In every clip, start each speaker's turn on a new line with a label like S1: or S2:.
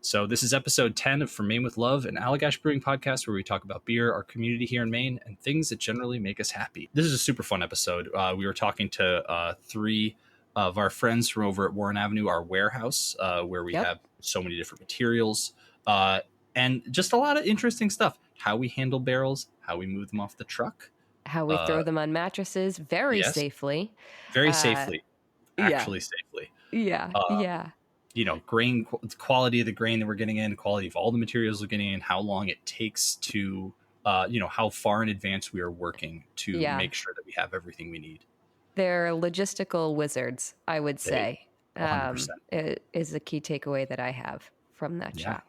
S1: So this is episode 10 of From Maine with Love, an Allagash brewing podcast where we talk about beer, our community here in Maine, and things that generally make us happy. This is a super fun episode. We were talking to three of our friends from over at Warren Avenue, our warehouse, where we have so many different materials and just a lot of interesting stuff. How we handle barrels, how we move them off the truck.
S2: How we throw them on mattresses very safely.
S1: Very safely. Actually safely.
S2: Yeah.
S1: You know, grain quality of the grain that we're getting in, quality of all the materials we're getting in, how long it takes to, how far in advance we are working to make sure that we have everything we need.
S2: They're logistical wizards, I would say.
S1: 100%.
S2: It is a key takeaway that I have from that chat.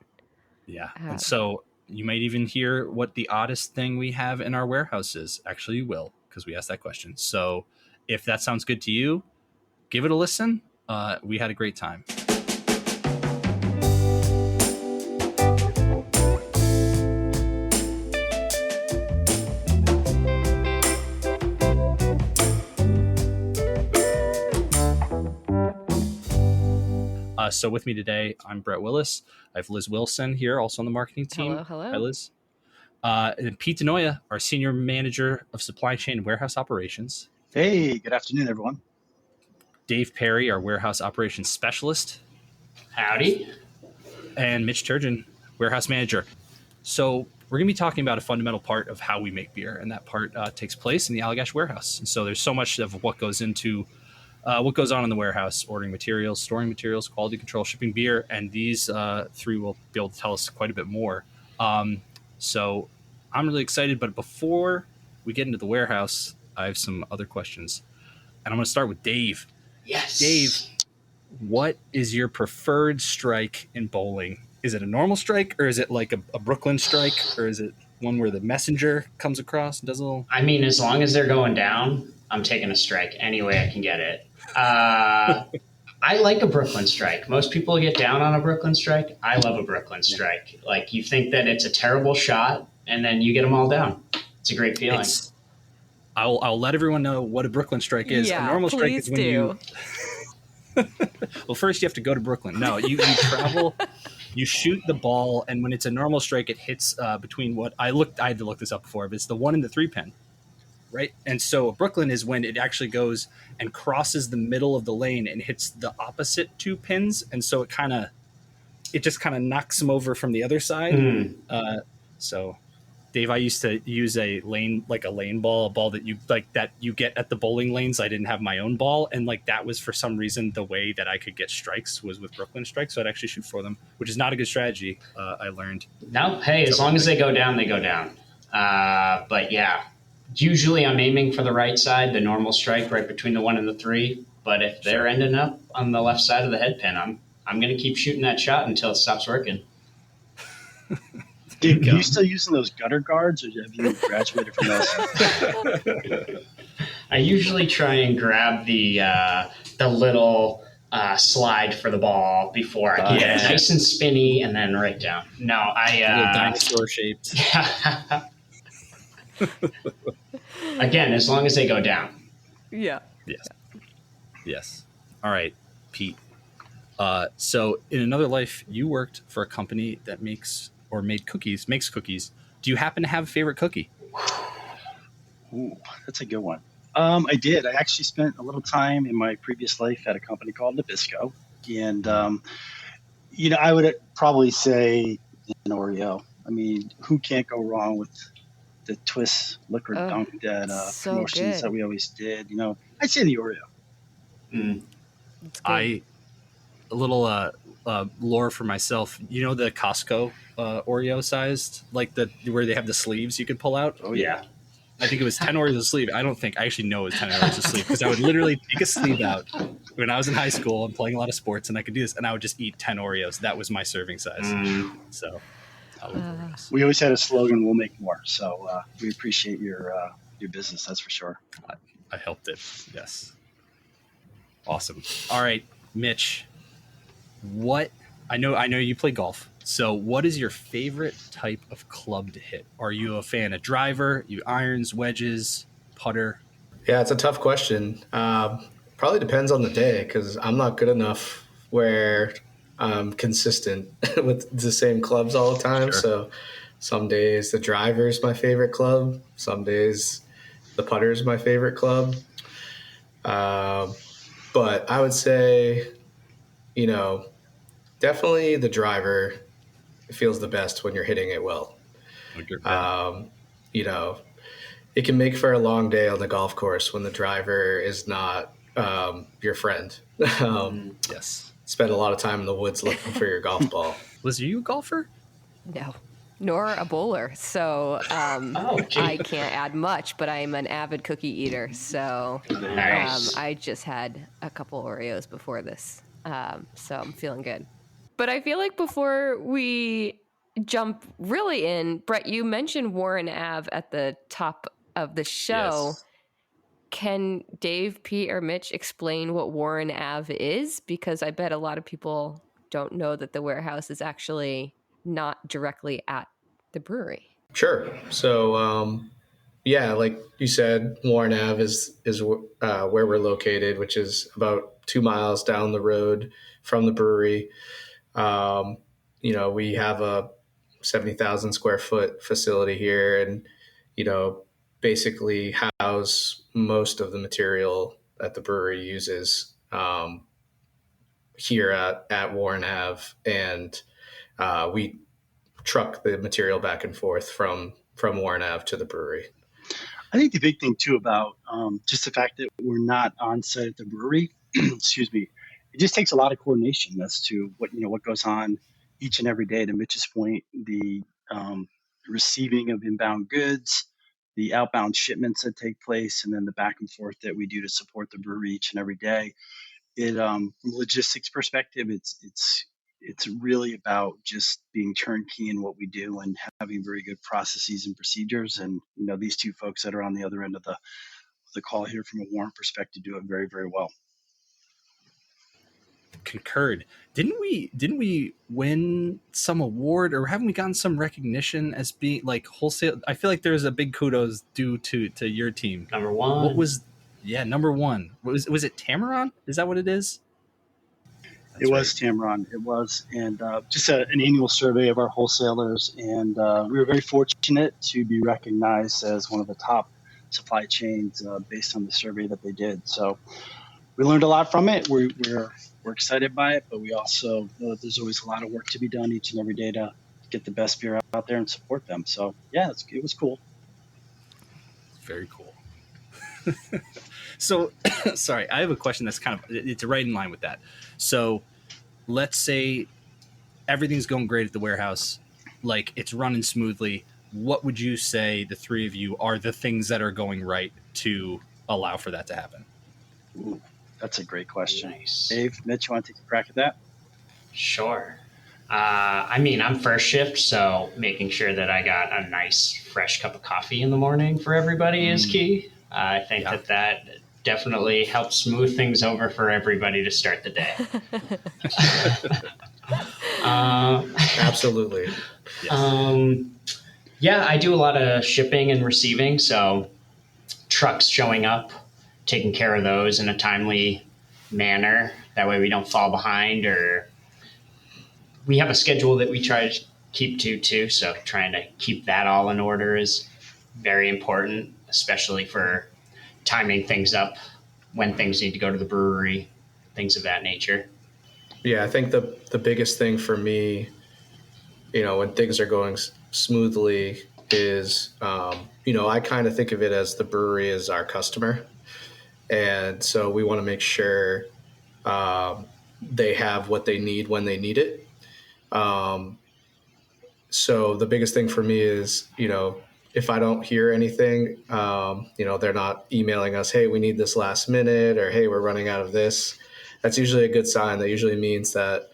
S1: Yeah. And so you might even hear what the oddest thing we have in our warehouse is. Actually, you will, because we asked that question. So if that sounds good to you, give it a listen. We had a great time. So with me today, I'm Brett Willis. I have Liz Wilson here, also on the marketing team.
S2: Hello.
S1: Hi, Liz. And Pete DeNoia, our Senior Manager of Supply Chain and Warehouse Operations.
S3: Hey, good afternoon, everyone.
S1: Dave Perry, our Warehouse Operations Specialist.
S4: Howdy.
S1: And Mitch Turgeon, Warehouse Manager. So we're going to be talking about a fundamental part of how we make beer, and that part takes place in the Allagash warehouse. And so there's so much of what goes into what goes on in the warehouse: ordering materials, storing materials, quality control, shipping beer, and these three will be able to tell us quite a bit more. So I'm really excited, but before we get into the warehouse, I have some other questions, and I'm going to start with Dave.
S4: Yes.
S1: Dave, what is your preferred strike in bowling? Is it a normal strike, or is it like a Brooklyn strike, or is it one where the messenger comes across and does a little...
S4: I mean, as long as they're going down, I'm taking a strike any way I can get it. I like a Brooklyn strike. Most people get down on a Brooklyn strike. I love a Brooklyn strike. Like, you think that it's a terrible shot, and then you get them all down. It's a great feeling.
S1: I'll let everyone know what a Brooklyn strike is.
S2: Yeah,
S1: a normal strike is when you... Well, first you have to go to Brooklyn. No, you travel, you shoot the ball, and when it's a normal strike, it hits between what... I had to look this up before, but it's the 1 and the 3 pin. Right. And so Brooklyn is when it actually goes and crosses the middle of the lane and hits the opposite 2 pins. And so it just kind of knocks them over from the other side. So Dave, I used to use a lane ball, a ball that you get at the bowling lanes. I didn't have my own ball. And that was for some reason, the way that I could get strikes was with Brooklyn strikes. So I'd actually shoot for them, which is not a good strategy. I learned.
S4: No. Hey, as long as they go down, they go down. But yeah. Usually I'm aiming for the right side, the normal strike right between the 1 and the 3. But if they're ending up on the left side of the head pin, I'm going to keep shooting that shot until it stops working.
S3: Dude, are you still using those gutter guards, or have you graduated from those?
S4: I usually try and grab the little slide for the ball before I get it nice and spinny and then right down. No,
S1: little dinosaur shaped.
S4: Again, as long as they go down.
S2: Yeah.
S1: Yes. All right, Pete. So in another life, you worked for a company that makes cookies. Do you happen to have a favorite cookie?
S3: Ooh, that's a good one. I did. I actually spent a little time in my previous life at a company called Nabisco. And, I would probably say an Oreo. I mean, who can't go wrong with the twist liquid dunk that promotions that we always did? I'd say the Oreo.
S1: A little lore for myself. The Costco Oreo sized, where they have the sleeves you could pull out.
S4: Oh yeah.
S1: I think it was 10 Oreos a sleeve. I actually know it was 10 Oreos a sleeve, because I would literally take a sleeve out when I was in high school and playing a lot of sports, and I could do this, and I would just eat 10 Oreos. That was my serving size. So
S3: we always had a slogan, "We'll make more." So we appreciate your business. That's for sure.
S1: I helped it. Yes. Awesome. All right, Mitch, I know you play golf. So what is your favorite type of club to hit? Are you a fan of driver, irons, wedges, putter?
S5: Yeah, it's a tough question. Probably depends on the day, because I'm not good enough where I'm consistent with the same clubs all the time.
S1: Sure.
S5: So some days the driver is my favorite club. Some days the putter is my favorite club. But I would say, you know, definitely the driver feels the best when you're hitting it well. You know, it can make for a long day on the golf course when the driver is not your friend.
S1: Yes.
S5: Spend a lot of time in the woods looking for your golf ball.
S1: Liz, are you a golfer?
S2: No, nor a bowler. So
S4: gee.
S2: I can't add much, but I'm an avid cookie eater. So
S4: Nice.
S2: I just had a couple Oreos before this. So I'm feeling good. But I feel like before we jump really in, Brett, you mentioned Warren Ave at the top of the show.
S1: Yes.
S2: Can Dave, Pete, or Mitch explain what Warren Ave is? Because I bet a lot of people don't know that the warehouse is actually not directly at the brewery.
S5: Sure. So, yeah, like you said, Warren Ave is where we're located, which is about 2 miles down the road from the brewery. You know, we have a 70,000 square foot facility here, and basically house most of the material that the brewery uses here at Warren Ave, and we truck the material back and forth from Warren Ave to the brewery.
S3: I think the big thing too about just the fact that we're not on site at the brewery, excuse me, it just takes a lot of coordination as to what goes on each and every day. To Mitch's point, the receiving of inbound goods, the outbound shipments that take place, and then the back and forth that we do to support the brewery each and every day. It from a logistics perspective, it's really about just being turnkey in what we do and having very good processes and procedures. And these two folks that are on the other end of the call here from a Warren perspective do it very, very well.
S1: Concurred. Didn't we win some award, or haven't we gotten some recognition as being like wholesale? I feel like there's a big kudos due to your team.
S4: Number one.
S1: What was number one? Was it Tamaron? Is that what it is?
S3: It was Tamaron. It was, and just an annual survey of our wholesalers, and we were very fortunate to be recognized as one of the top supply chains based on the survey that they did. So we learned a lot from it. We're excited by it, but we also know that there's always a lot of work to be done each and every day to get the best beer out there and support them. So yeah, it was cool.
S1: Very cool. So, sorry, I have a question that's it's right in line with that. So, let's say everything's going great at the warehouse, like it's running smoothly. What would you say the three of you are the things that are going right to allow for that to happen?
S3: Ooh, that's a great question.
S4: Nice.
S3: Dave, Mitch, you want to take a crack at that?
S4: Sure. I'm first shift, so making sure that I got a nice fresh cup of coffee in the morning for everybody is key. I think that definitely helps smooth things over for everybody to start the day.
S5: Absolutely.
S4: Yeah, I do a lot of shipping and receiving, so trucks showing up, taking care of those in a timely manner. That way we don't fall behind, or we have a schedule that we try to keep to too. So trying to keep that all in order is very important, especially for timing things up when things need to go to the brewery, things of that nature.
S5: Yeah, I think the biggest thing for me, when things are going smoothly is, I kind of think of it as the brewery is our customer. And so we want to make sure they have what they need when they need it. So the biggest thing for me is, if I don't hear anything, they're not emailing us, hey, we need this last minute, or hey, we're running out of this. That's usually a good sign. That usually means that,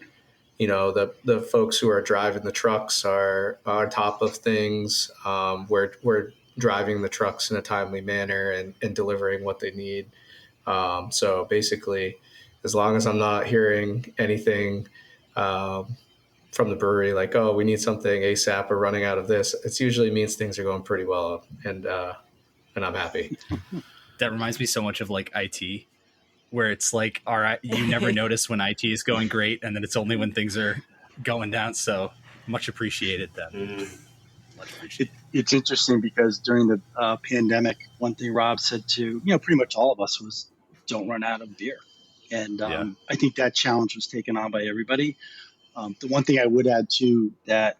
S5: the folks who are driving the trucks are on top of things. We're driving the trucks in a timely manner and delivering what they need. So basically, as long as I'm not hearing anything from the brewery, like, oh, we need something ASAP, or running out of this, it usually means things are going pretty well, and I'm happy.
S1: That reminds me so much of like IT. where it's like, all right, you never notice when IT is going great, and then it's only when things are going down. So much appreciated then. Much appreciated.
S3: It's interesting because during the pandemic, one thing Rob said to pretty much all of us was, "Don't run out of beer," and I think that challenge was taken on by everybody. The one thing I would add too, that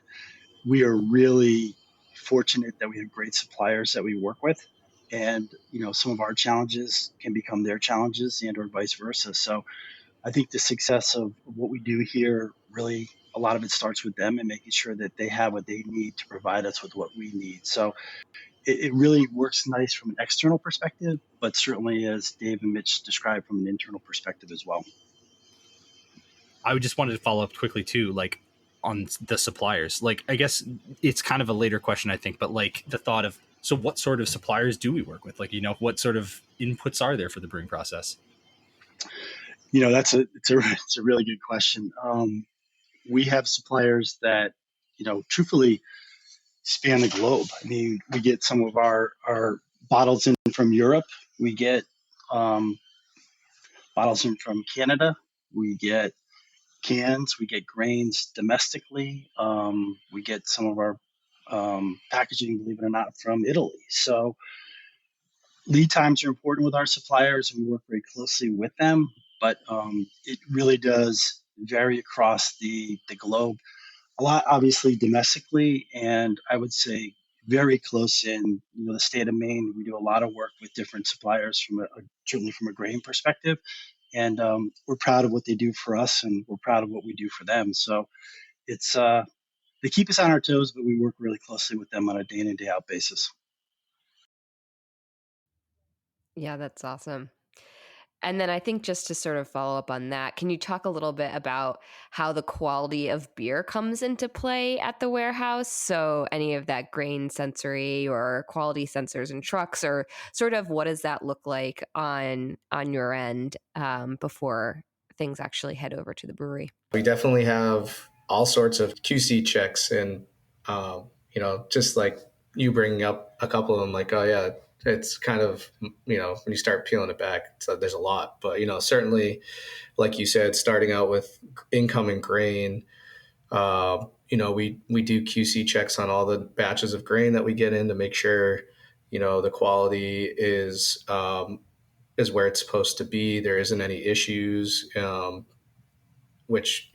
S3: we are really fortunate that we have great suppliers that we work with, and some of our challenges can become their challenges, and or vice versa. So I think the success of what we do here, really a lot of it starts with them and making sure that they have what they need to provide us with what we need. So it really works nice from an external perspective, but certainly, as Dave and Mitch described, from an internal perspective as well.
S1: I would just wanted to follow up quickly too, like on the suppliers. Like, I guess it's kind of a later question, I think, but like the thought of, so what sort of suppliers do we work with? Like, what sort of inputs are there for the brewing process?
S3: It's a really good question. We have suppliers that, truthfully span the globe. I mean, we get some of our bottles in from Europe. We get bottles in from Canada. We get cans. We get grains domestically. We get some of our packaging, believe it or not, from Italy. So lead times are important with our suppliers, and we work very closely with them. But it really does vary across the globe. A lot, obviously, domestically, and I would say very close in the state of Maine. We do a lot of work with different suppliers certainly from a grain perspective, and we're proud of what they do for us, and we're proud of what we do for them. So it's they keep us on our toes, but we work really closely with them on a day in and day out basis.
S2: Yeah, that's awesome. And then I think just to sort of follow up on that, can you talk a little bit about how the quality of beer comes into play at the warehouse? So any of that grain sensory or quality sensors in trucks, or sort of what does that look like on your end before things actually head over to the brewery?
S5: We definitely have all sorts of QC checks, and just like you bringing up a couple of them, like, oh yeah, it's kind of, when you start peeling it back, there's a lot. But certainly, like you said, starting out with incoming grain, we do QC checks on all the batches of grain that we get in to make sure the quality is where it's supposed to be. There isn't any issues, which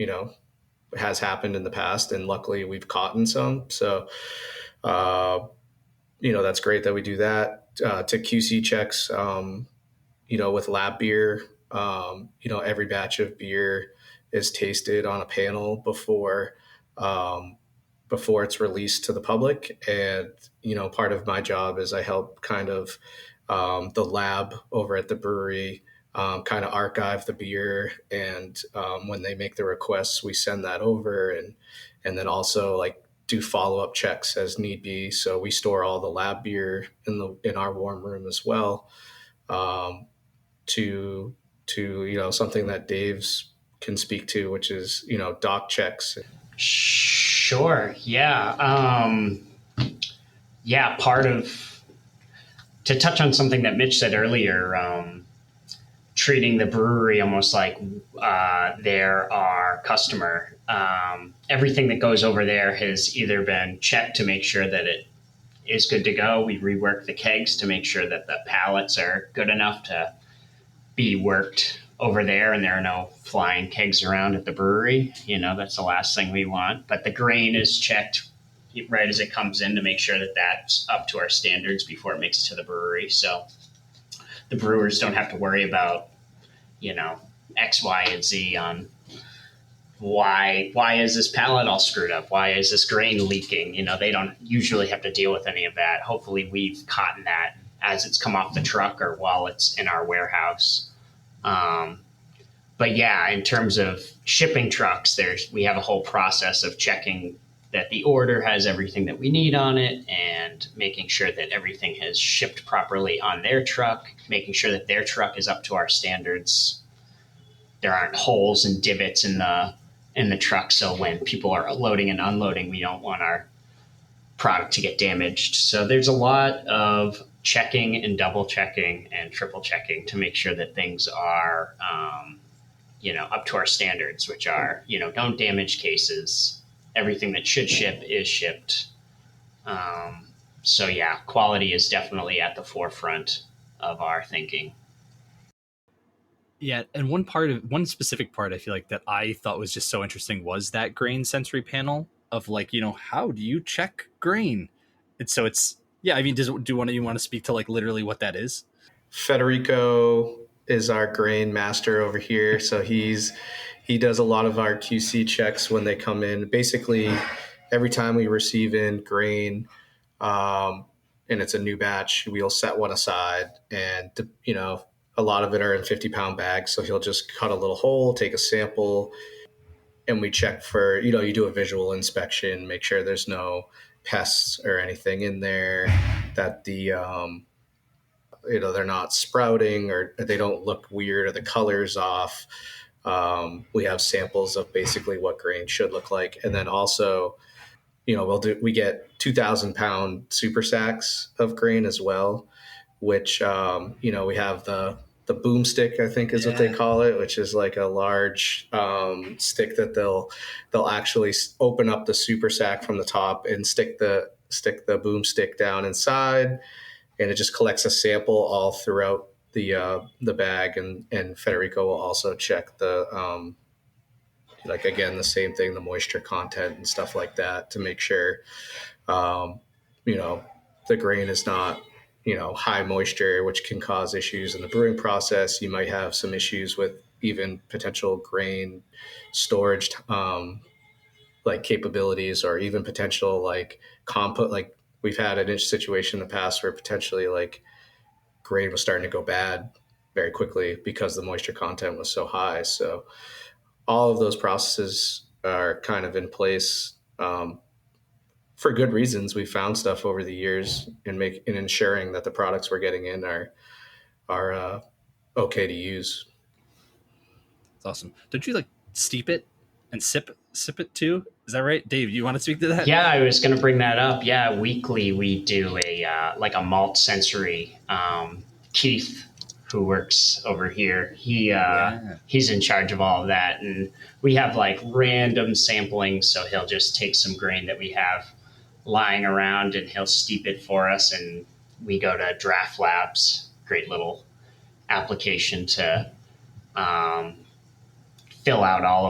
S5: has happened in the past, and luckily we've caught in some. So that's great that we do that. To QC checks, with lab beer, every batch of beer is tasted on a panel before it's released to the public. And, part of my job is I help kind of the lab over at the brewery kind of archive the beer. And when they make the requests, we send that over, and then also like do follow-up checks as need be. So we store all the lab beer in our warm room as well, to something that Dave's can speak to, which is dock checks.
S4: Sure. Yeah. Part of, to touch on something that Mitch said earlier, treating the brewery almost like they're our customer. Everything that goes over there has either been checked to make sure that it is good to go. We rework the kegs to make sure that the pallets are good enough to be worked over there, and there are no flying kegs around at the brewery. That's the last thing we want. But the grain is checked right as it comes in to make sure that that's up to our standards before it makes it to the brewery. So the brewers don't have to worry about, X, Y, and Z on why is this pallet all screwed up? Why is this grain leaking? They don't usually have to deal with any of that. Hopefully we've caught that as it's come off the truck or while it's in our warehouse. But yeah, in terms of shipping trucks, we have a whole process of checking that the order has everything that we need on it, and making sure that everything has shipped properly on their truck, making sure that their truck is up to our standards. There aren't holes and divots in the truck, so when people are loading and unloading, we don't want our product to get damaged. So there's a lot of checking and double checking and triple checking to make sure that things are, up to our standards, which are, don't damage cases. Everything that should ship is shipped. So yeah, quality is definitely at the forefront of our thinking.
S1: Yeah, and one specific part I feel like that I thought was just so interesting was that grain sensory panel of like, how do you check grain? And so it's yeah, I mean, you want to speak to like literally what that is?
S5: Federico is our grain master over here, so he does a lot of our QC checks when they come in. Basically, every time we receive in grain, and it's a new batch, we'll set one aside, and a lot of it are in 50-pound bags. So he'll just cut a little hole, take a sample, and we check for, you do a visual inspection, make sure there's no pests or anything in there, that they're not sprouting or they don't look weird or the color's off. We have samples of basically what grain should look like. And then also, we get 2,000-pound super sacks of grain as well, which, we have the boomstick, I think is what they call it, which is like a large stick that they'll actually open up the super sack from the top and stick the boomstick down inside, and it just collects a sample all throughout the bag. And Federico will also check the again, the same thing, the moisture content and stuff like that, to make sure the grain is not high moisture, which can cause issues in the brewing process. You might have some issues with even potential grain storage capabilities, or even potential compost. Like, we've had an situation in the past where potentially grain was starting to go bad very quickly because the moisture content was so high. So all of those processes are kind of in place for good reasons. We found stuff over the years in ensuring that the products we're getting in are okay to use.
S1: That's awesome. Don't you steep it and sip it too? Is that right, Dave? You want to speak to that?
S4: Yeah, I was going to bring that up. Yeah, weekly we do a malt sensory. Keith, who works over here, he's in charge of all of that, and we have random sampling. So he'll just take some grain that we have lying around and he'll steep it for us, and we go to Draft Labs. Great little application to fill out all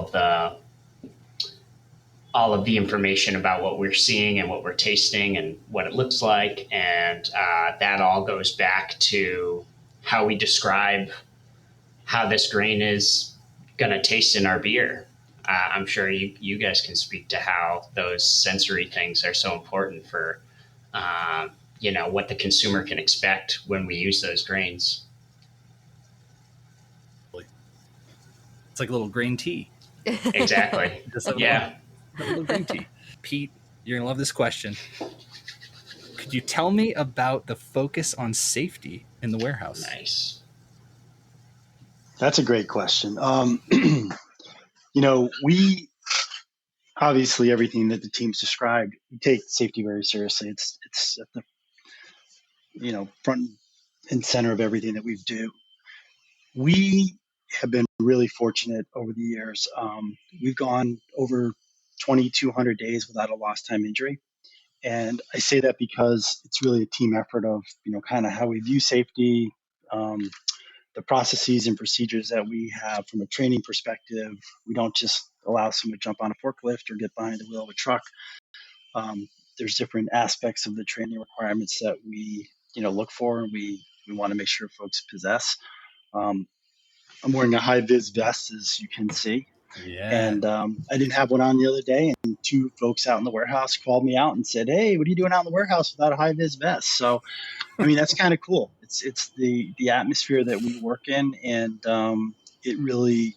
S4: of the information about what we're seeing and what we're tasting and what it looks like. And that all goes back to how we describe how this grain is going to taste in our beer. I'm sure you guys can speak to how those sensory things are so important for, what the consumer can expect when we use those grains.
S1: It's like a little grain tea.
S4: Exactly. Yeah.
S1: A little green tea. Pete, you're gonna love this question. Could you tell me about the focus on safety in the warehouse?
S4: Nice.
S3: That's a great question. We obviously, everything that the team's described, we take safety very seriously. It's at the front and center of everything that we do. We have been really fortunate over the years. We've gone over 2,200 days without a lost time injury. And I say that because it's really a team effort of, kind of how we view safety, the processes and procedures that we have from a training perspective. We don't just allow someone to jump on a forklift or get behind the wheel of a truck. There's different aspects of the training requirements that we, look for, and we want to make sure folks possess. I'm wearing a high-vis vest, as you can see.
S1: Yeah.
S3: And I didn't have one on the other day, and two folks out in the warehouse called me out and said, "Hey, what are you doing out in the warehouse without a high-vis vest?" So, that's kind of cool. It's the atmosphere that we work in, and it really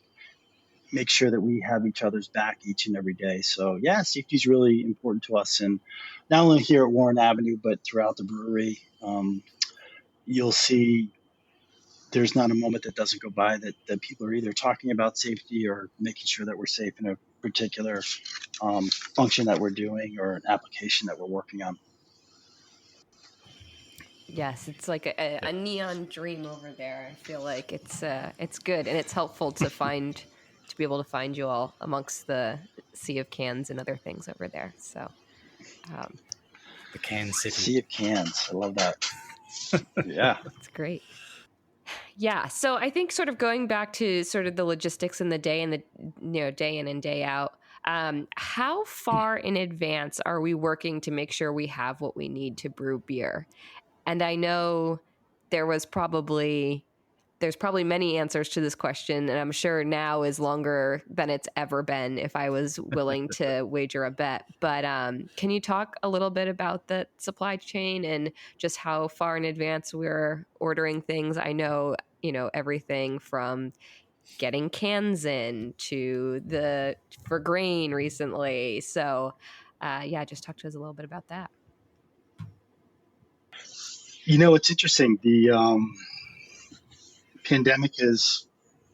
S3: makes sure that we have each other's back each and every day. So, yeah, safety is really important to us, and not only here at Warren Avenue, but throughout the brewery. You'll see there's not a moment that doesn't go by that people are either talking about safety or making sure that we're safe in a particular function that we're doing or an application that we're working on.
S2: Yes, it's like a neon dream over there. I feel like it's good, and it's helpful to be able to find you all amongst the sea of cans and other things over there. So, um,
S1: The Can City.
S3: Sea of cans. I love that. Yeah.
S2: it's great. Yeah, so I think sort of going back to sort of the logistics in the day and the day in and day out. How far in advance are we working to make sure we have what we need to brew beer? And I know there's probably many answers to this question, and I'm sure now is longer than it's ever been if I was willing to wager a bet. But can you talk a little bit about the supply chain and just how far in advance we're ordering things? I know, everything from getting cans in to for grain recently. So just talk to us a little bit about that.
S3: It's interesting. The pandemic has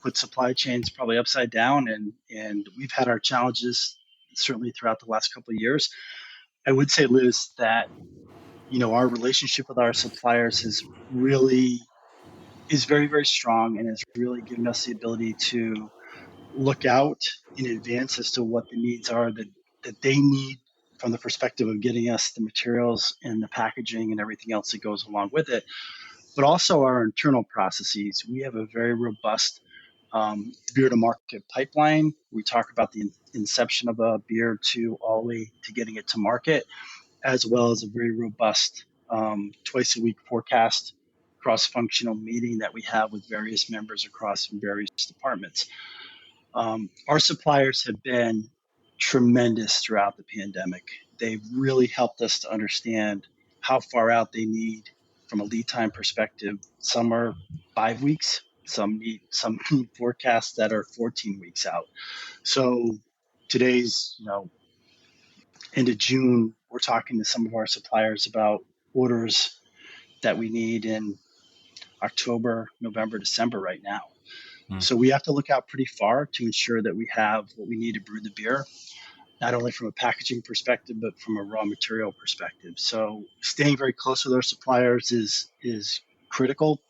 S3: put supply chains probably upside down, and we've had our challenges certainly throughout the last couple of years. I would say, Liz, that our relationship with our suppliers is very, very strong, and has really given us the ability to look out in advance as to what the needs are that they need from the perspective of getting us the materials and the packaging and everything else that goes along with it, but also our internal processes. We have a very robust beer to market pipeline. We talk about the inception of a beer to all the way to getting it to market, as well as a very robust twice a week forecast cross-functional meeting that we have with various members across various departments. Our suppliers have been tremendous throughout the pandemic. They've really helped us to understand how far out they need from a lead time perspective. Some are 5 weeks, some need forecasts that are 14 weeks out. So today's, end of June, we're talking to some of our suppliers about orders that we need in October, November, December right now. So we have to look out pretty far to ensure that we have what we need to brew the beer, not only from a packaging perspective, but from a raw material perspective. So staying very close with our suppliers is critical.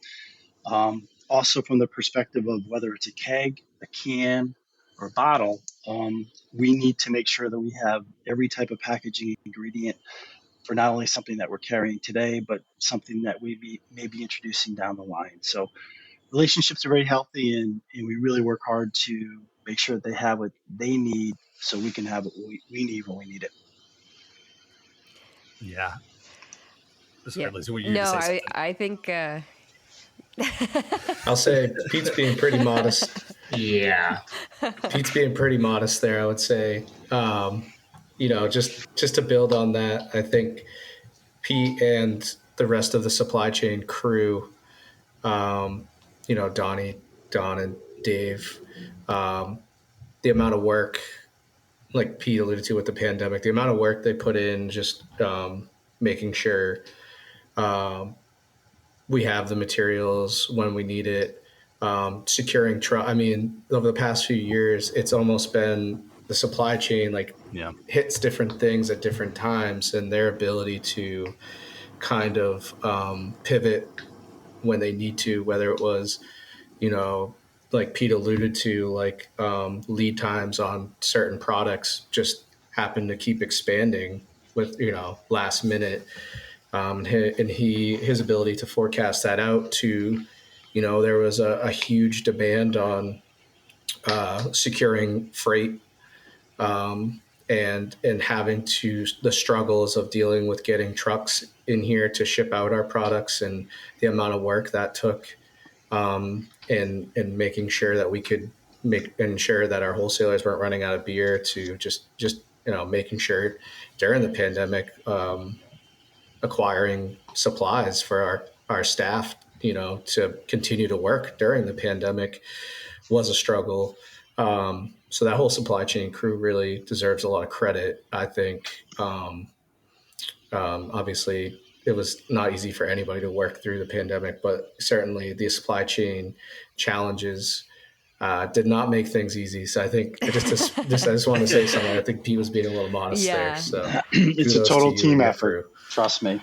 S3: Also from the perspective of whether it's a keg, a can, or a bottle, we need to make sure that we have every type of packaging ingredient for not only something that we're carrying today, but something that we may be introducing down the line. So relationships are very healthy, and we really work hard to make sure that they have what they need so we can have what we need when we need it.
S1: Yeah.
S2: Yeah.
S1: Liz, what
S2: No, I think
S5: I'll say Pete's being pretty modest.
S4: Yeah.
S5: Pete's being pretty modest there, I would say. Just to build on that, I think Pete and the rest of the supply chain crew, Donnie, Don, and Dave, the amount of work, like Pete alluded to with the pandemic, the amount of work they put in just making sure we have the materials when we need it, securing over the past few years, it's almost been the supply chain hits different things at different times, and their ability to kind of pivot when they need to, whether it was, like Pete alluded to, lead times on certain products just happen to keep expanding with, last minute. And his ability to forecast that out to, there was a huge demand on securing freight and having the struggles of dealing with getting trucks in here to ship out our products, and the amount of work that took, and making sure that we could ensure that our wholesalers weren't running out of beer, to just making sure during the pandemic, acquiring supplies for our staff, to continue to work during the pandemic was a struggle. So that whole supply chain crew really deserves a lot of credit, I think. Obviously, it was not easy for anybody to work through the pandemic, but certainly the supply chain challenges did not make things easy. So I think I just want to say something. I think Pete was being a little modest there. So
S3: it's a total team effort. Trust me.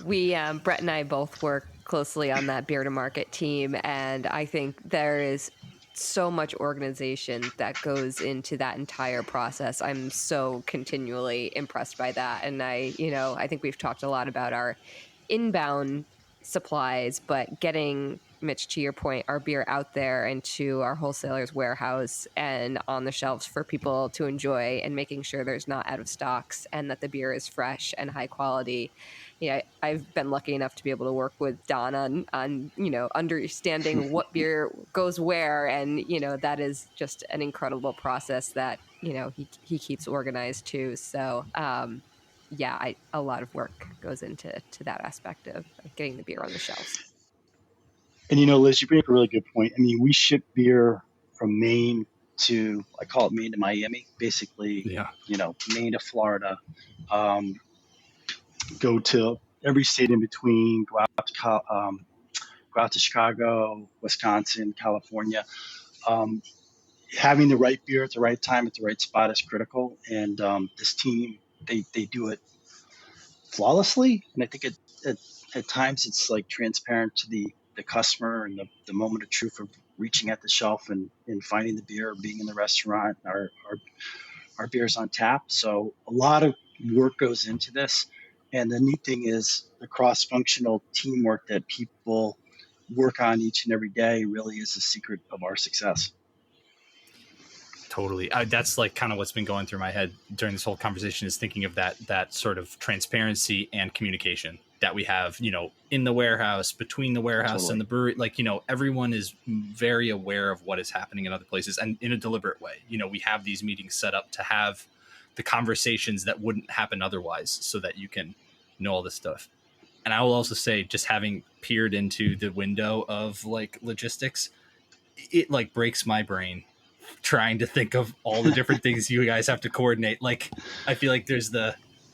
S2: We, Brett and I both work closely on that beer to market team. And I think there is so much organization that goes into that entire process. I'm so continually impressed by that. And I think we've talked a lot about our inbound supplies, but getting, Mitch, to your point, our beer out there into our wholesalers' warehouse and on the shelves for people to enjoy, and making sure there's not out of stocks and that the beer is fresh and high quality. Yeah, I've been lucky enough to be able to work with Don on understanding what beer goes where, and that is just an incredible process that he keeps organized too. So yeah, a lot of work goes into that aspect of getting the beer on the shelves.
S3: And Liz, you bring up a really good point. I mean, we ship beer from Maine to, I call it Maine to Miami, basically,
S1: Yeah.
S3: Maine to Florida, go to every state in between, go out to Chicago, Wisconsin, California. Having the right beer at the right time at the right spot is critical. And this team, they do it flawlessly. And I think at times it's like transparent to the customer, and the moment of truth of reaching at the shelf and finding the beer, being in the restaurant, our beer's on tap. So a lot of work goes into this. And the neat thing is the cross-functional teamwork that people work on each and every day really is the secret of our success.
S1: Totally. That's like kind of what's been going through my head during this whole conversation, is thinking of that sort of transparency and communication that we have, in the warehouse, between the warehouse
S3: Totally.
S1: and the brewery. Like, everyone is very aware of what is happening in other places, and in a deliberate way. We have these meetings set up to have the conversations that wouldn't happen otherwise, so that you can know all this stuff. And I will also say, just having peered into the window of like logistics, it like breaks my brain trying to think of all the different things you guys have to coordinate. Like, I feel like there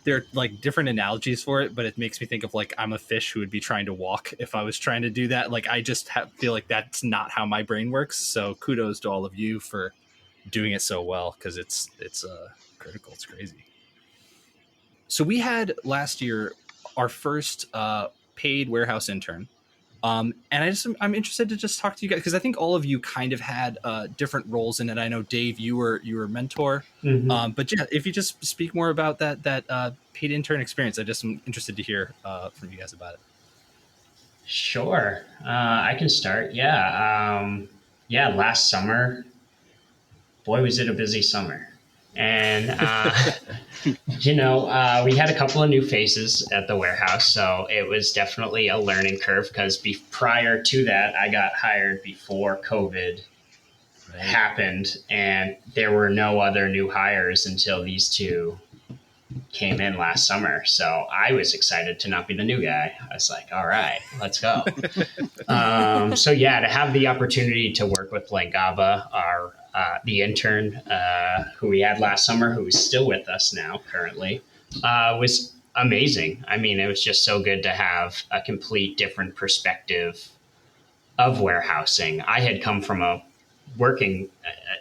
S1: are like different analogies for it, but it makes me think of like, I'm a fish who would be trying to walk if I was trying to do that. Like, I just feel like that's not how my brain works. So kudos to all of you for doing it so well, because it's critical. It's crazy. So we had last year our first paid warehouse intern. And I'm interested to just talk to you guys, because I think all of you kind of had different roles in it. I know, Dave, you were mentor, but yeah, if you just speak more about that paid intern experience, I just am interested to hear from you guys about it.
S4: Sure. I can start. Yeah. Last summer, boy, was it a busy summer. And, we had a couple of new faces at the warehouse. So it was definitely a learning curve, because prior to that, I got hired before COVID happened, and there were no other new hires until these two came in last summer. So I was excited to not be the new guy. I was like, all right, let's go. So yeah, to have the opportunity to work with Langaba, the intern who we had last summer, who is still with us now currently, was amazing. I mean, it was just so good to have a complete different perspective of warehousing. I had come from working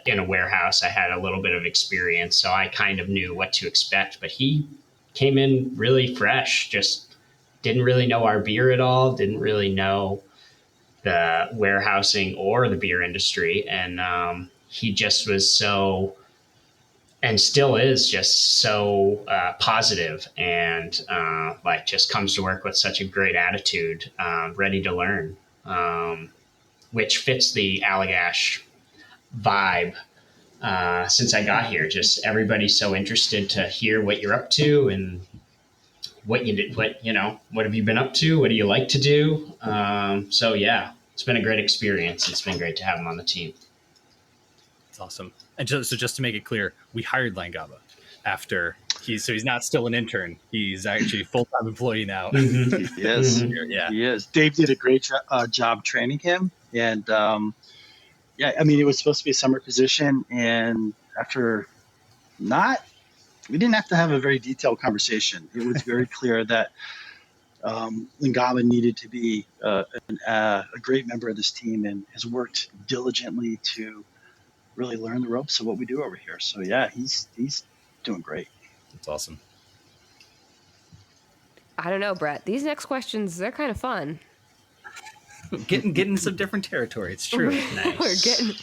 S4: in a warehouse. I had a little bit of experience, so I kind of knew what to expect, but he came in really fresh, just didn't really know our beer at all, didn't really know the warehousing or the beer industry. And he just was so, and still is just so positive, and just comes to work with such a great attitude, ready to learn, which fits the Allagash vibe. Since I got here, just everybody's so interested to hear what you're up to, and what you did, what have you been up to? What do you like to do? So yeah, it's been a great experience. It's been great to have him on the team.
S1: It's awesome. And just to make it clear, we hired Langaba after he's not still an intern. He's actually a full-time employee now.
S3: Mm-hmm. He is.
S1: Mm-hmm. Yeah.
S3: He is. Dave did a great job training him. And yeah, I mean, it was supposed to be a summer position. And after we didn't have to have a very detailed conversation. It was very clear that Langaba needed to be a great member of this team, and has worked diligently to really learn the ropes of what we do over here. So yeah, he's doing great.
S1: That's awesome.
S2: I don't know, Brett. These next questions, they're kind of fun.
S1: Getting some different territory. It's true.
S4: Nice.
S2: We're getting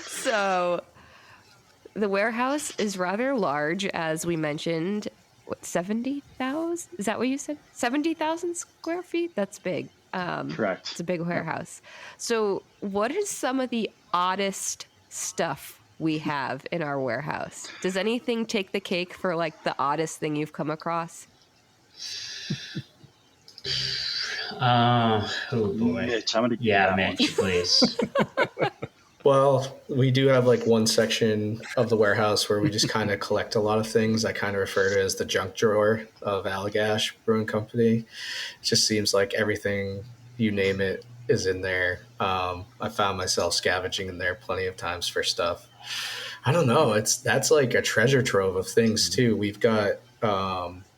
S2: so. The warehouse is rather large, as we mentioned. What, 70,000? Is that what you said? 70,000 square feet? That's big.
S3: Correct.
S2: It's a big warehouse. So, what is some of the oddest stuff we have in our warehouse? Does anything take the cake for like the oddest thing you've come across?
S4: Oh boy.
S3: Mitch, I'm gonna
S4: Yeah, Mitch, please.
S5: Well, we do have like one section of the warehouse where we just kind of collect a lot of things. I kind of refer to it as the junk drawer of Allagash Brewing Company. It just seems like everything, you name it, is in there. I found myself scavenging in there plenty of times for stuff. I don't know. That's like a treasure trove of things too. We've got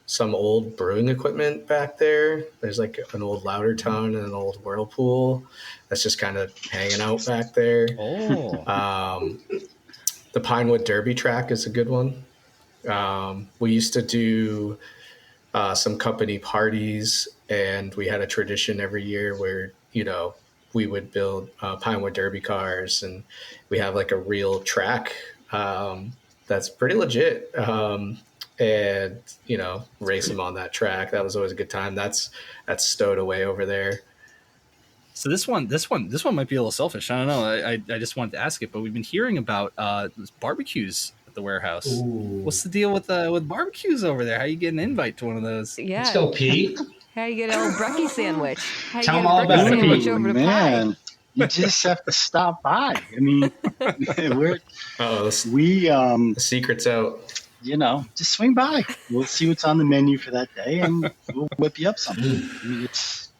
S5: some old brewing equipment back there. There's like an old lauter tun and an old whirlpool that's just kind of hanging out back there.
S1: Oh,
S5: The Pinewood Derby track is a good one. We used to do some company parties, and we had a tradition every year where, we would build Pinewood Derby cars, and we have like a real track that's pretty legit. And race them on that track. That was always a good time. That's stowed away over there.
S1: so this one might be a little selfish. I don't know. I just wanted to ask it, but we've been hearing about barbecues at the warehouse.
S4: Ooh.
S1: What's the deal with barbecues over there? How you get an invite to one of those?
S2: Yeah.
S4: Let's go, Pete.
S2: How you get a little brekkie sandwich? How you
S4: Tell
S2: get
S4: 'em
S2: a
S4: all
S2: brekkie
S4: about it,
S2: sandwich
S4: Pete.
S2: over to
S3: Man,
S2: pie?
S3: you just have to stop by. I mean, we
S5: The secret's out.
S3: just swing by. We'll see what's on the menu for that day, and we'll whip you up something. I mean, it's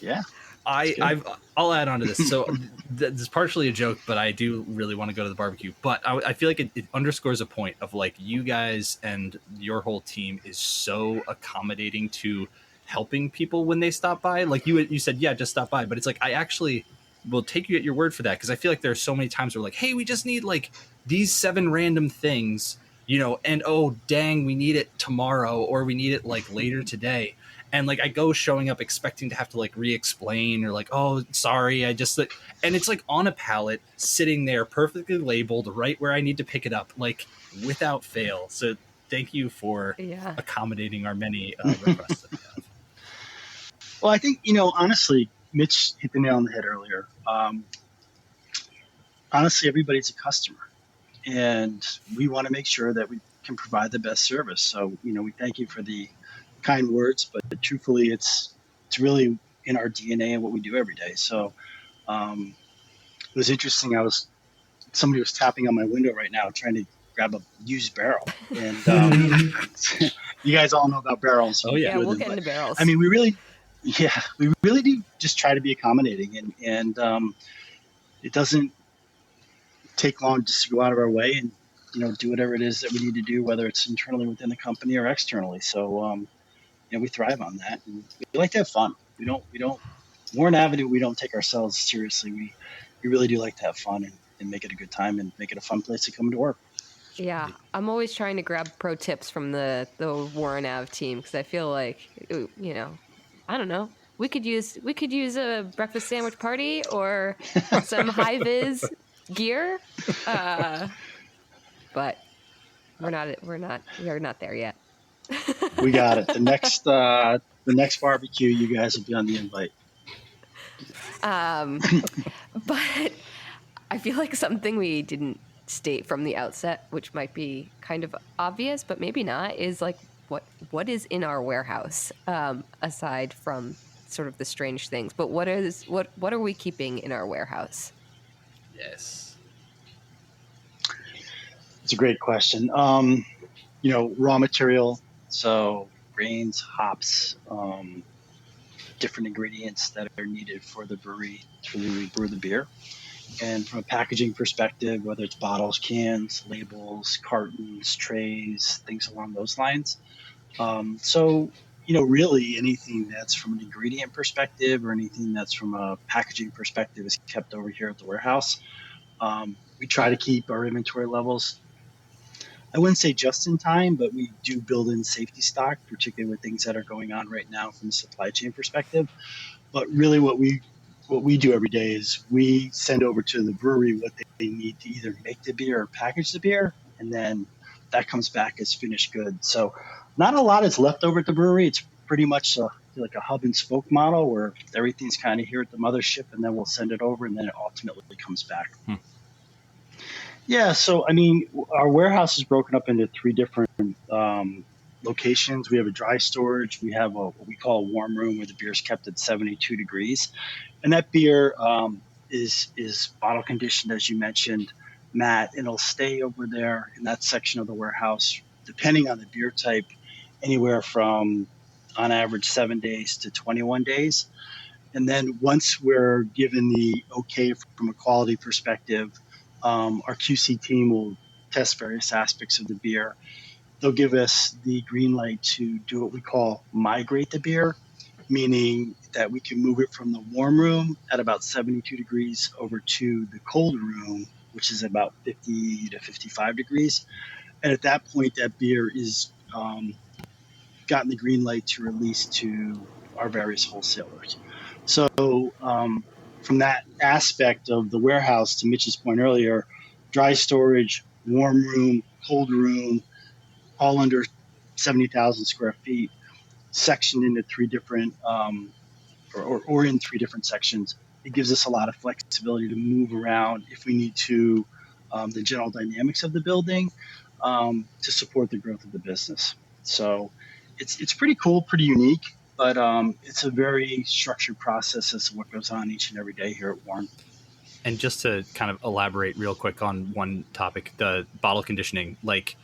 S3: yeah.
S1: I'll add on to this. So this is partially a joke, but I do really want to go to the barbecue. But I feel like it underscores a point of like you guys and your whole team is so accommodating to helping people when they stop by. Like you said, yeah, just stop by. But it's like I actually will take you at your word for that, because I feel like there's so many times where like, hey, we just need like these 7 random things, and oh dang, we need it tomorrow, or we need it like later today. And like I go showing up expecting to have to like re-explain or like, oh, sorry, and it's like on a pallet sitting there perfectly labeled right where I need to pick it up, like without fail. So thank you for accommodating our many requests that we have.
S3: Well, I think honestly, Mitch hit the nail on the head earlier. Honestly, everybody's a customer, and we want to make sure that we can provide the best service. So we thank you for the kind words, but truthfully, it's really in our DNA and what we do every day. So it was interesting. Somebody was tapping on my window right now trying to grab a used barrel, and you guys all know about barrels.
S1: Oh yeah,
S2: we'll get into barrels.
S3: I mean, we really do just try to be accommodating, and it doesn't take long just to go out of our way and do whatever it is that we need to do, whether it's internally within the company or externally. So we thrive on that, and we like to have fun. We don't Warren Avenue, we don't take ourselves seriously. We really do like to have fun and make it a good time and make it a fun place to come to work.
S2: Yeah, I'm always trying to grab pro tips from the Warren Ave team, because I feel like I don't know, we could use a breakfast sandwich party or some high vis gear, but we're not there yet.
S3: We got it. The next barbecue, you guys will be on the invite.
S2: But I feel like something we didn't state from the outset, which might be kind of obvious, but maybe not, is like what is in our warehouse, aside from sort of the strange things. But what are we keeping in our warehouse?
S1: Yes,
S3: it's a great question. Raw material, so grains, hops, different ingredients that are needed for the brewery to brew the beer. And from a packaging perspective, whether it's bottles, cans, labels, cartons, trays, things along those lines. So really anything that's from an ingredient perspective or anything that's from a packaging perspective is kept over here at the warehouse. We try to keep our inventory levels I wouldn't say just in time, but we do build in safety stock, particularly with things that are going on right now from a supply chain perspective. But really what we do every day is we send over to the brewery what they need to either make the beer or package the beer, and then that comes back as finished goods. So not a lot is left over at the brewery. It's pretty much like a hub and spoke model where everything's kind of here at the mothership, and then we'll send it over, and then it ultimately comes back. Yeah, so I mean, our warehouse is broken up into 3 different locations. We have a dry storage. We have what we call a warm room where the beer is kept at 72 degrees, and that beer is bottle conditioned, as you mentioned, Matt. And it'll stay over there in that section of the warehouse, depending on the beer type, anywhere from on average 7 days to 21 days. And then once we're given the okay from a quality perspective, our QC team will test various aspects of the beer. They'll give us the green light to do what we call migrate the beer, meaning that we can move it from the warm room at about 72 degrees over to the cold room, which is about 50 to 55 degrees. And at that point, that beer is gotten the green light to release to our various wholesalers. So from that aspect of the warehouse, to Mitch's point earlier, dry storage, warm room, cold room, all under 70,000 square feet, sectioned into 3 different, or in 3 different sections. It gives us a lot of flexibility to move around if we need to, the general dynamics of the building, to support the growth of the business. So it's pretty cool, pretty unique, but it's a very structured process as to what goes on each and every day here at Warren.
S1: And just to kind of elaborate real quick on one topic, the bottle conditioning, like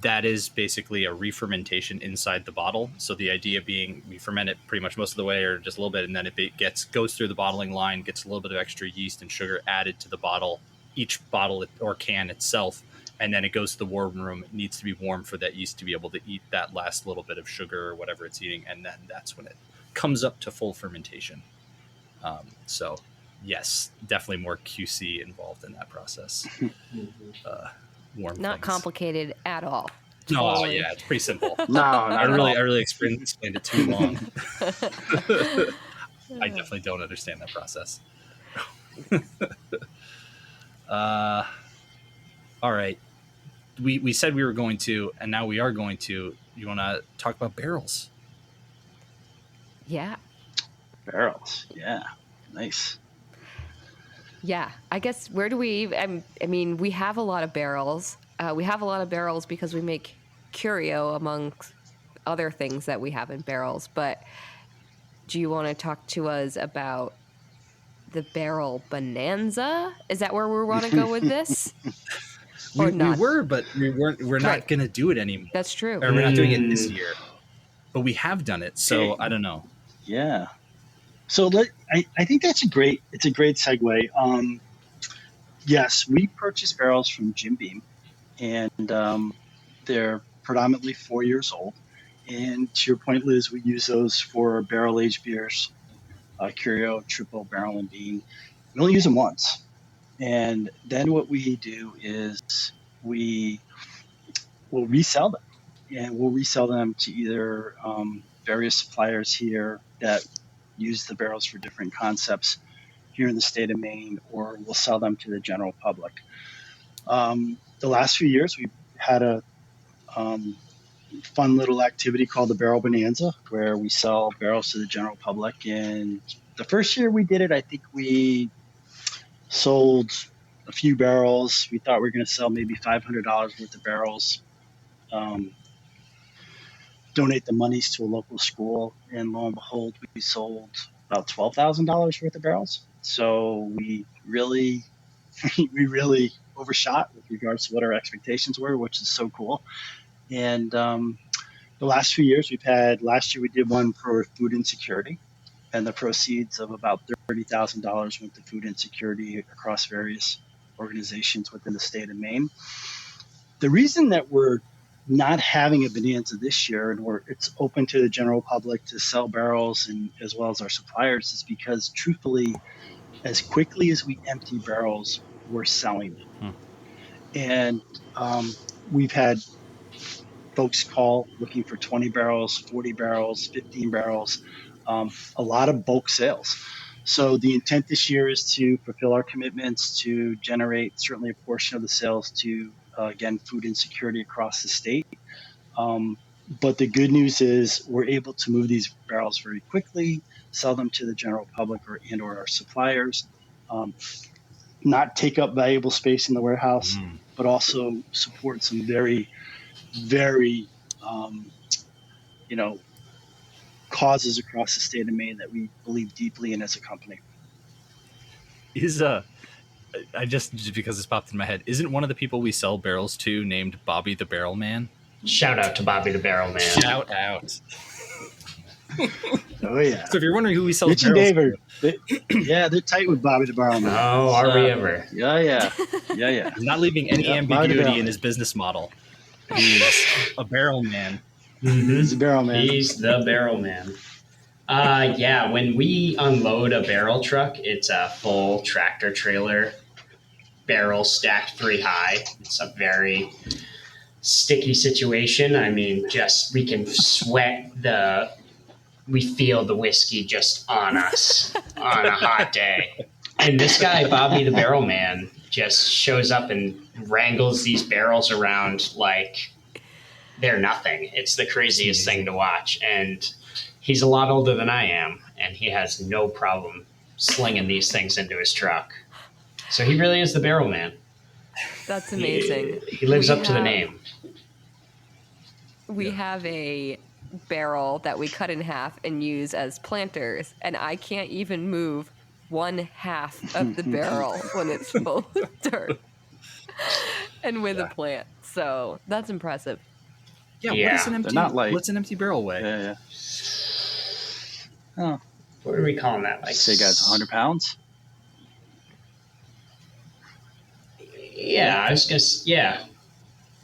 S1: that is basically a re-fermentation inside the bottle. So the idea being we ferment it pretty much most of the way or just a little bit, and then it goes through the bottling line, gets a little bit of extra yeast and sugar added to the bottle, each bottle or can itself, and then it goes to the warm room. It needs to be warm for that yeast to be able to eat that last little bit of sugar or whatever it's eating, and then that's when it comes up to full fermentation. So yes, definitely more QC involved in that process. Warm
S2: Not
S1: things.
S2: Complicated at all.
S1: No,
S2: Totally.
S1: yeah, it's pretty simple.
S3: No,
S1: I really explained it too long. I definitely don't understand that process. All right. We said we were going to, and now we are going to. You want to talk about barrels?
S2: Yeah.
S3: Barrels, yeah, nice.
S2: Yeah, I guess where do we? I mean, we have a lot of barrels. We have a lot of barrels because we make curio among other things that we have in barrels. But do you want to talk to us about the barrel bonanza? Is that where we want to go with this?
S1: We were, but we weren't. We're not going to do it anymore.
S2: That's true.
S1: Or we're not doing it this year, but we have done it. So I don't know.
S3: Yeah. So I think it's a great segue. Yes, we purchased barrels from Jim Beam, and they're predominantly 4 years old. And to your point, Liz, we use those for barrel aged beers, Curio, Triple, Barrel, and Beam. We only use them once. And then what we do is we will resell them. And we'll resell them to either various suppliers here that use the barrels for different concepts here in the state of Maine, or we'll sell them to the general public. The last few years, we've had a fun little activity called the Barrel Bonanza, where we sell barrels to the general public. And the first year we did it, I think we sold a few barrels. We thought we were going to sell maybe $500 worth of barrels, donate the monies to a local school, and lo and behold, we sold about $12,000 worth of barrels. So we really overshot with regards to what our expectations were, which is so cool. And the last few years last year we did one for food insecurity, and the proceeds of about $30,000 went to food insecurity across various organizations within the state of Maine. The reason that we're not having a bonanza this year, and it's open to the general public to sell barrels and as well as our suppliers, is because truthfully, as quickly as we empty barrels, we're selling them. And we've had folks call looking for 20 barrels, 40 barrels, 15 barrels, a lot of bulk sales. So the intent this year is to fulfill our commitments to generate certainly a portion of the sales to, again, food insecurity across the state. But the good news is we're able to move these barrels very quickly, sell them to the general public or our suppliers, not take up valuable space in the warehouse, but also support some very, very, causes across the state of Maine that we believe deeply in as a company.
S1: I just because this popped in my head, isn't one of the people we sell barrels to named Bobby the Barrel Man?
S4: Shout out to Bobby the Barrel Man.
S1: Shout out.
S3: Oh yeah.
S1: So if you're wondering who we sell
S3: Mitch and
S1: barrels
S3: David, they're tight with Bobby the Barrel Man.
S4: Oh, are we ever?
S3: Yeah.
S1: He's not leaving any ambiguity in his business model. He's a barrel man.
S4: Mm-hmm.
S3: He's a barrel man.
S4: He's the barrel man. Yeah, when we unload a barrel truck, it's a full tractor trailer barrel stacked 3 high. It's a very sticky situation. I mean, just we can sweat we feel the whiskey just on us on a hot day. And this guy, Bobby the Barrel Man, just shows up and wrangles these barrels around like they're nothing. It's the craziest thing to watch. And he's a lot older than I am, and he has no problem slinging these things into his truck. So he really is the Barrel Man.
S2: That's amazing.
S4: He lives up to the name.
S2: We have a barrel that we cut in half and use as planters, and I can't even move 1/2 of the barrel when it's full of dirt and with a plant. So that's impressive.
S1: Yeah. What's an empty barrel weigh?
S3: Yeah. Oh,
S4: What are we calling that? Like,
S3: say, guys, 100 pounds?
S4: Yeah, I was going to, yeah.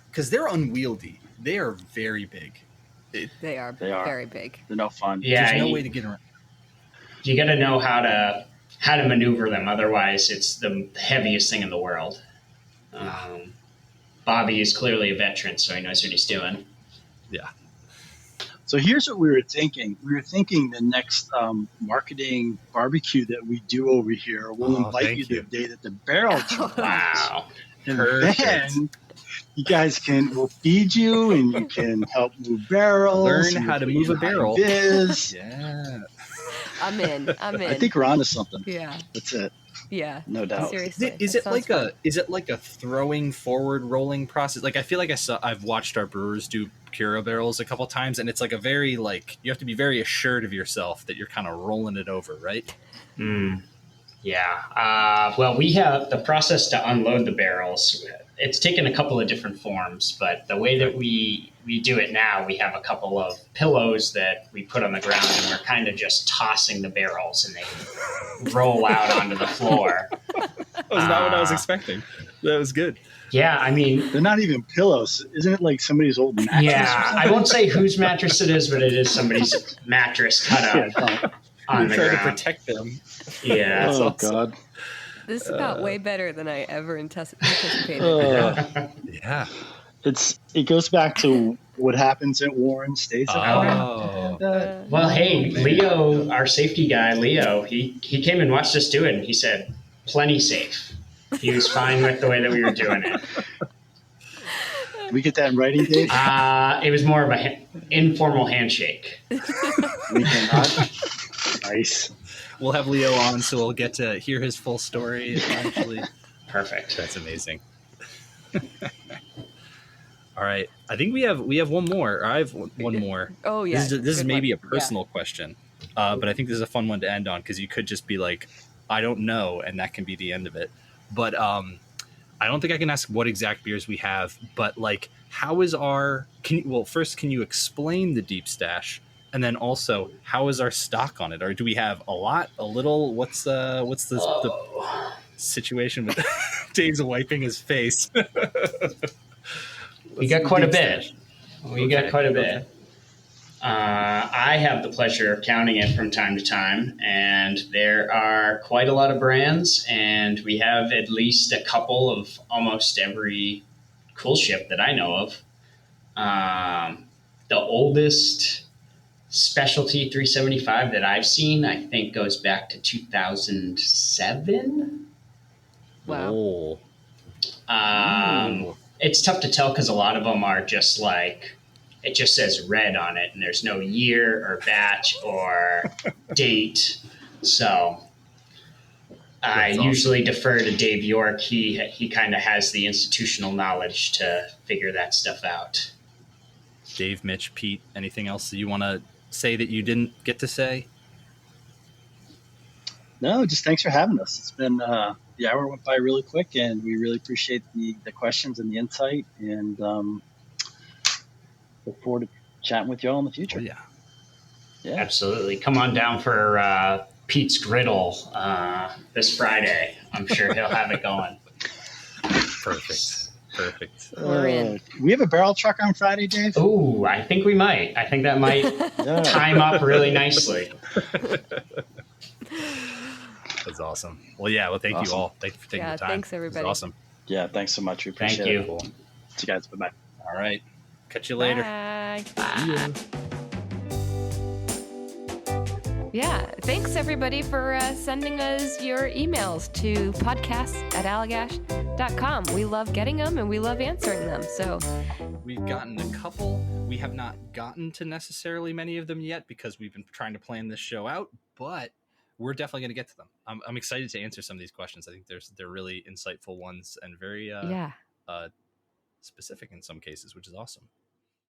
S1: Because they're unwieldy. They are very big.
S2: They are very big.
S3: They're no fun.
S4: Yeah,
S1: There's no way to get around.
S4: You got to know how to maneuver them. Otherwise, it's the heaviest thing in the world. Bobby is clearly a veteran, so he knows what he's doing.
S1: Yeah.
S3: So here's what we were thinking. We were thinking the next marketing barbecue that we do over here, we'll invite you the day that the barrel drops.
S4: Wow.
S3: And
S1: Perfect.
S3: then you guys we'll feed you and you can help move barrels.
S1: Learn how to move a barrel. Yeah.
S2: I'm in.
S3: I think we're onto something.
S2: Yeah.
S3: That's it.
S2: Yeah.
S3: No doubt.
S2: Seriously.
S1: Is it like a throwing forward rolling process? Like I feel like I've watched our brewers do Cura barrels a couple times, and it's like a very you have to be very assured of yourself that you're kind of rolling it over, right?
S4: Yeah. Well, we have the process to unload the barrels. It's taken a couple of different forms, but the way that we do it now, we have a couple of pillows that we put on the ground, and we're kind of just tossing the barrels, and they roll out onto the floor.
S1: That was not what I was expecting. That was good.
S4: Yeah, I mean,
S3: they're not even pillows. Isn't it like somebody's old mattress?
S4: Yeah, I won't say whose mattress it is, but it is somebody's mattress cut up on the
S1: ground.
S4: ground
S1: To protect them.
S4: Yeah.
S3: Oh, God.
S2: This got way better than I ever anticipated.
S1: Yeah.
S3: It goes back to what happens at Warren stays at Warren.
S4: Well, hey, Leo, our safety guy, Leo, he came and watched us do it, and he said, plenty safe. He was fine with the way that we were doing it.
S3: Did we get that in writing, Dave?
S4: It was more of an informal handshake.
S3: We cannot. Nice.
S1: We'll have Leo on, so we'll get to hear his full story eventually.
S4: Perfect.
S1: That's amazing. All right, I think we have one more. Or I have one more.
S2: Oh yeah,
S1: this is maybe a personal question, but I think this is a fun one to end on because you could just be like, I don't know, and that can be the end of it. But I don't think I can ask what exact beers we have, but like, how is our? First, can you explain the deep stash? And then also, how is our stock on it? Or do we have a lot, a little? What's the situation with Dave's wiping his face?
S4: We got quite a bit. I have the pleasure of counting it from time to time, and there are quite a lot of brands, and we have at least a couple of almost every cool ship that I know of. The oldest specialty 375 that I've seen, I think, goes back to 2007.
S2: Wow.
S1: Oh.
S4: It's tough to tell because a lot of them are just like, it just says red on it and there's no year or batch or date. So I usually defer to Dave York. He kind of has the institutional knowledge to figure that stuff out.
S1: Dave, Mitch, Pete, anything else that you want to say that you didn't get to say?
S3: No, just thanks for having us. It's been the hour went by really quick, and we really appreciate the questions and the insight, and look forward to chatting with you all in the future.
S1: Oh, yeah.
S3: Yeah.
S4: Absolutely. Come on down for Pete's Griddle this Friday. I'm sure he'll have it going.
S1: Perfect.
S2: We're in.
S3: We have a barrel truck on Friday, Dave.
S4: Ooh, I think we might. I think that might time up really nicely.
S1: That's awesome. Well, yeah. Well, thank you all. Thank you for taking the time.
S2: Thanks, everybody.
S1: Awesome.
S3: Yeah, thanks so much. We appreciate
S4: Thank you.
S3: it. Cool. See you guys. Bye-bye.
S1: All right. Catch you later.
S2: Bye.
S1: Bye.
S2: Yeah, thanks everybody for sending us your emails to podcasts@allagash.com. We love getting them and we love answering them. So
S1: we've gotten a couple. We have not gotten to necessarily many of them yet because we've been trying to plan this show out, but we're definitely going to get to them. I'm excited to answer some of these questions. I think they're really insightful ones and very specific in some cases, which is awesome.